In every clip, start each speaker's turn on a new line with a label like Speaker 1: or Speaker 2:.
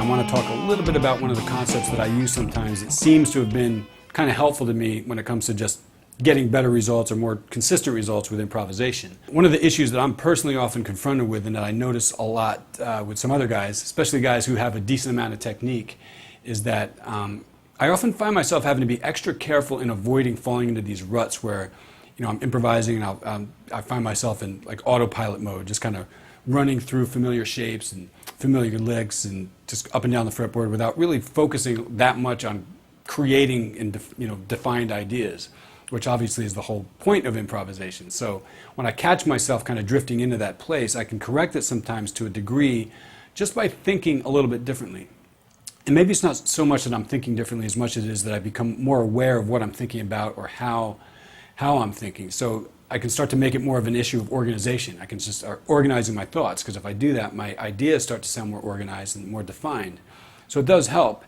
Speaker 1: I want to talk a little bit about one of the concepts that I use sometimes. It seems to have been kind of helpful to me when it comes to just getting better results or more consistent results with improvisation. One of the issues that I'm personally often confronted with, and that I notice a lot with some other guys, especially guys who have a decent amount of technique, is that I often find myself having to be extra careful in avoiding falling into these ruts where, you know, I'm improvising and I find myself in like autopilot mode, just kind of running through familiar shapes and familiar licks and just up and down the fretboard without really focusing that much on creating and defined ideas, which obviously is the whole point of improvisation. So when I catch myself kind of drifting into that place, I can correct it sometimes to a degree just by thinking a little bit differently. And maybe it's not so much that I'm thinking differently as much as it is that I become more aware of what I'm thinking about or how I'm thinking. So I can start to make it more of an issue of organization. I can just start organizing my thoughts, because if I do that, my ideas start to sound more organized and more defined. So it does help.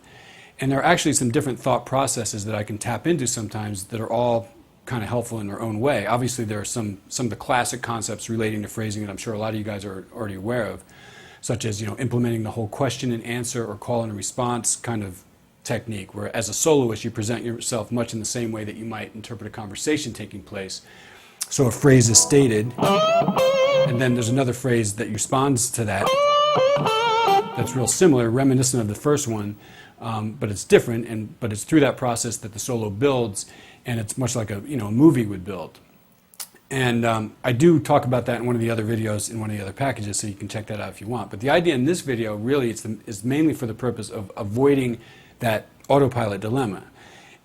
Speaker 1: And there are actually some different thought processes that I can tap into sometimes that are all kind of helpful in their own way. Obviously, there are some of the classic concepts relating to phrasing that I'm sure a lot of you guys are already aware of, such as, you know, implementing the whole question and answer or call and response kind of technique, where as a soloist you present yourself much in the same way that you might interpret a conversation taking place. So a phrase is stated, and then there's another phrase that responds to that that's real similar, reminiscent of the first one, but it's different, but it's through that process that the solo builds, and it's much like a movie would build. And I do talk about that in one of the other videos in one of the other packages, so you can check that out if you want. But the idea in this video really is mainly for the purpose of avoiding that autopilot dilemma.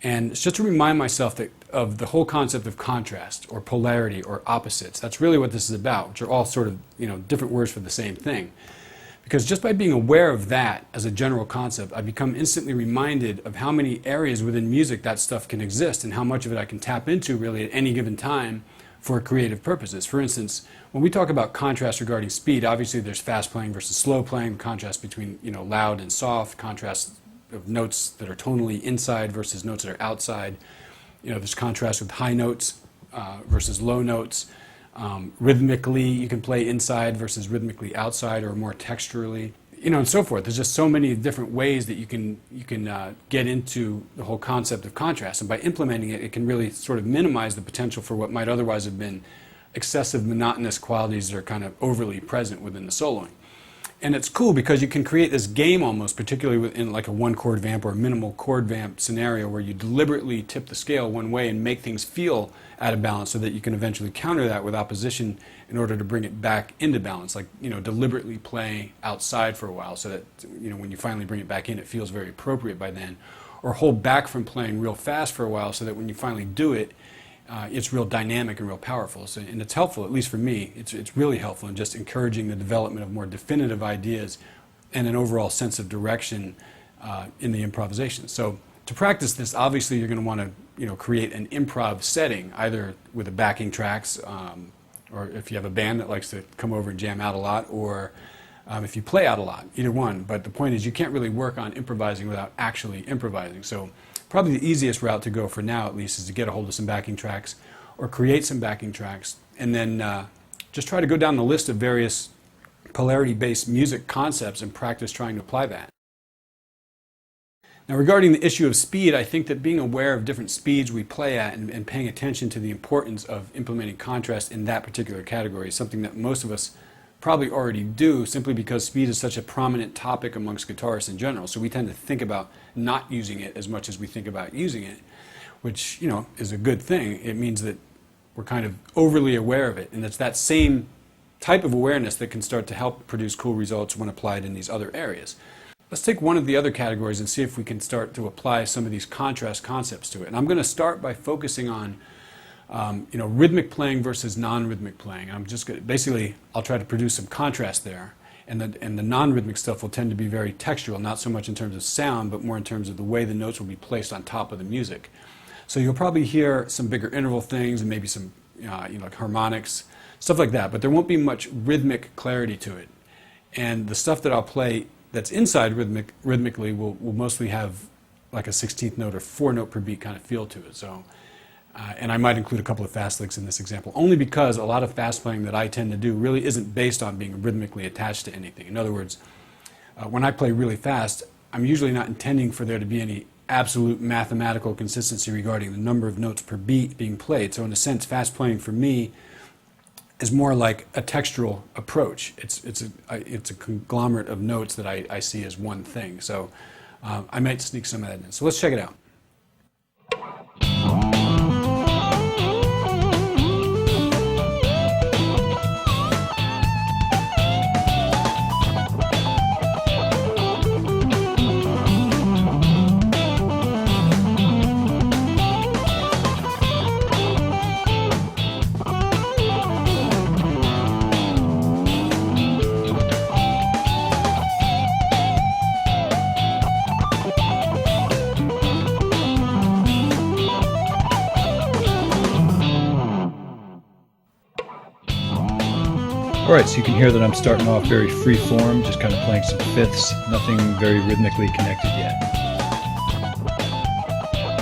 Speaker 1: And it's just to remind myself of the whole concept of contrast or polarity or opposites. That's really what this is about, which are all sort of different words for the same thing. Because just by being aware of that as a general concept, I become instantly reminded of how many areas within music that stuff can exist and how much of it I can tap into really at any given time for creative purposes. For instance, when we talk about contrast regarding speed, obviously there's fast playing versus slow playing, contrast between loud and soft, contrast of notes that are tonally inside versus notes that are outside. There's contrast with high notes versus low notes. Rhythmically, you can play inside versus rhythmically outside, or more texturally, and so forth. There's just so many different ways that you can get into the whole concept of contrast, and by implementing it, it can really sort of minimize the potential for what might otherwise have been excessive monotonous qualities that are kind of overly present within the soloing. And it's cool because you can create this game almost, particularly within like a one chord vamp or a minimal chord vamp scenario, where you deliberately tip the scale one way and make things feel out of balance so that you can eventually counter that with opposition in order to bring it back into balance. Like, deliberately play outside for a while so that, when you finally bring it back in, it feels very appropriate by then. Or hold back from playing real fast for a while so that when you finally do it, it's real dynamic and real powerful. So, and it's helpful, at least for me, it's really helpful in just encouraging the development of more definitive ideas and an overall sense of direction in the improvisation. So to practice this, obviously you're going to want to create an improv setting, either with the backing tracks, or if you have a band that likes to come over and jam out a lot, or if you play out a lot, either one. But the point is, you can't really work on improvising without actually improvising. So probably the easiest route to go for now, at least, is to get a hold of some backing tracks or create some backing tracks, and then just try to go down the list of various polarity-based music concepts and practice trying to apply that. Now, regarding the issue of speed, I think that being aware of different speeds we play at and paying attention to the importance of implementing contrast in that particular category is something that most of us probably already do, simply because speed is such a prominent topic amongst guitarists in general. So we tend to think about not using it as much as we think about using it, which is a good thing. It means that we're kind of overly aware of it, and it's that same type of awareness that can start to help produce cool results when applied in these other areas. Let's take one of the other categories and see if we can start to apply some of these contrast concepts to it. And I'm going to start by focusing on rhythmic playing versus non-rhythmic playing. I'm just going to, basically, I'll try to produce some contrast there. And the non-rhythmic stuff will tend to be very textural, not so much in terms of sound, but more in terms of the way the notes will be placed on top of the music. So you'll probably hear some bigger interval things and maybe some like harmonics, stuff like that. But there won't be much rhythmic clarity to it. And the stuff that I'll play that's inside rhythmically will mostly have like a 16th note or 4-note per beat kind of feel to it. So, and I might include a couple of fast licks in this example, only because a lot of fast playing that I tend to do really isn't based on being rhythmically attached to anything. In other words, when I play really fast, I'm usually not intending for there to be any absolute mathematical consistency regarding the number of notes per beat being played. So in a sense, fast playing for me is more like a textural approach. It's a conglomerate of notes that I see as one thing. So I might sneak some of that in. So let's check it out.
Speaker 2: All right, so you can hear that I'm starting off very free form, just kind of playing some fifths, nothing very rhythmically connected yet.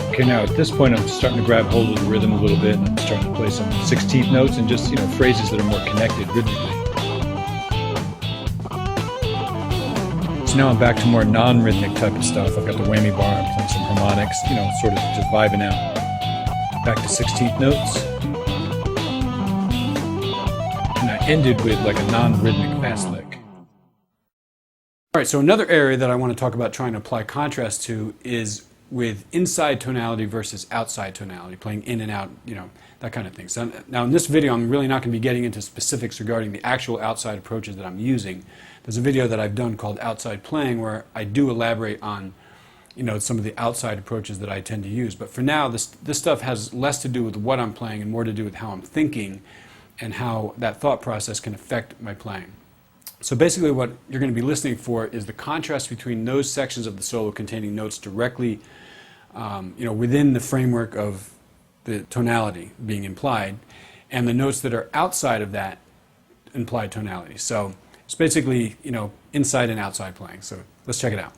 Speaker 2: Okay, now at this point I'm starting to grab hold of the rhythm a little bit, and I'm starting to play some 16th notes and just, phrases that are more connected rhythmically. So now I'm back to more non-rhythmic type of stuff. I've got the whammy bar, I'm playing some harmonics, sort of just vibing out. Back to 16th notes. And I ended with like a non-rhythmic fast lick.
Speaker 1: All right, so another area that I want to talk about trying to apply contrast to is with inside tonality versus outside tonality, playing in and out, that kind of thing. So now in this video, I'm really not going to be getting into specifics regarding the actual outside approaches that I'm using. There's a video that I've done called Outside Playing where I do elaborate on, some of the outside approaches that I tend to use. But for now, this stuff has less to do with what I'm playing and more to do with how I'm thinking and how that thought process can affect my playing. So basically what you're going to be listening for is the contrast between those sections of the solo containing notes directly within the framework of the tonality being implied, and the notes that are outside of that implied tonality. So it's basically, inside and outside playing. So let's check it out.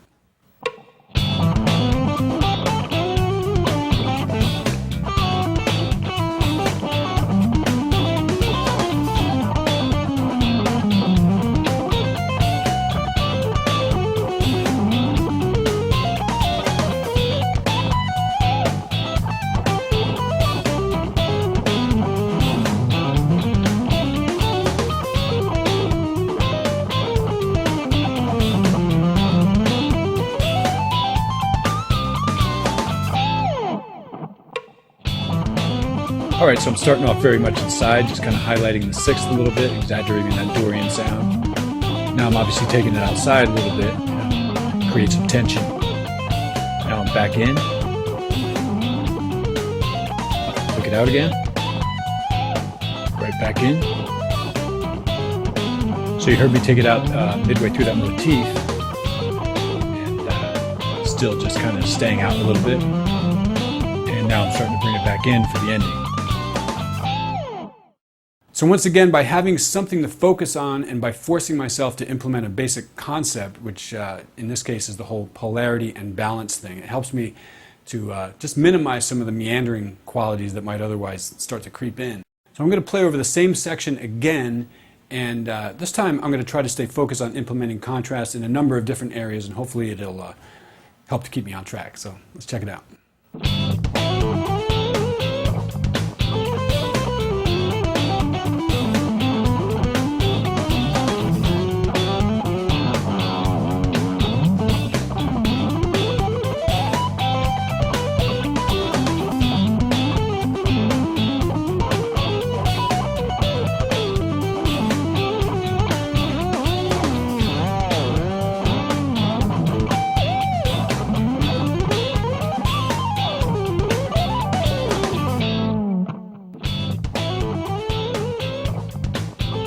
Speaker 2: All right, so I'm starting off very much inside, just kind of highlighting the sixth a little bit, exaggerating that Dorian sound. Now I'm obviously taking it outside a little bit, create some tension. Now I'm back in. Took it out again. Right back in. So you heard me take it out midway through that motif, and still just kind of staying out a little bit. And now I'm starting to bring it back in for the ending.
Speaker 1: So once again, by having something to focus on and by forcing myself to implement a basic concept, which in this case is the whole polarity and balance thing, it helps me to just minimize some of the meandering qualities that might otherwise start to creep in. So I'm going to play over the same section again, and this time I'm going to try to stay focused on implementing contrast in a number of different areas, and hopefully it'll help to keep me on track. So let's check it out.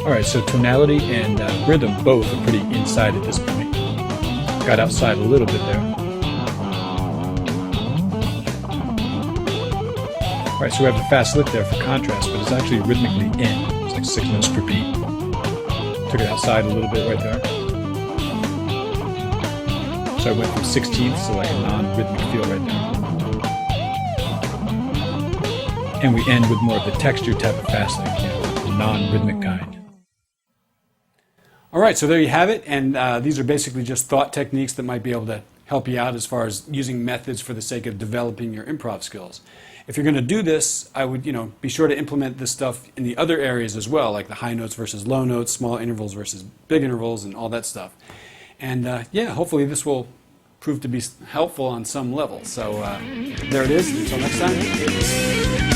Speaker 2: Alright, so tonality and rhythm both are pretty inside at this point. Got outside a little bit there. Alright, so we have the fast lick there for contrast, but it's actually rhythmically in. It's like 6 notes per beat. Took it outside a little bit right there. So I went from 16ths to like a non-rhythmic feel right there. And we end with more of the texture type of fast lick, the non-rhythmic kind.
Speaker 1: All right, so there you have it, and these are basically just thought techniques that might be able to help you out as far as using methods for the sake of developing your improv skills. If you're going to do this, I would, be sure to implement this stuff in the other areas as well, like the high notes versus low notes, small intervals versus big intervals, and all that stuff. And yeah, hopefully this will prove to be helpful on some level. So there it is. Until next time.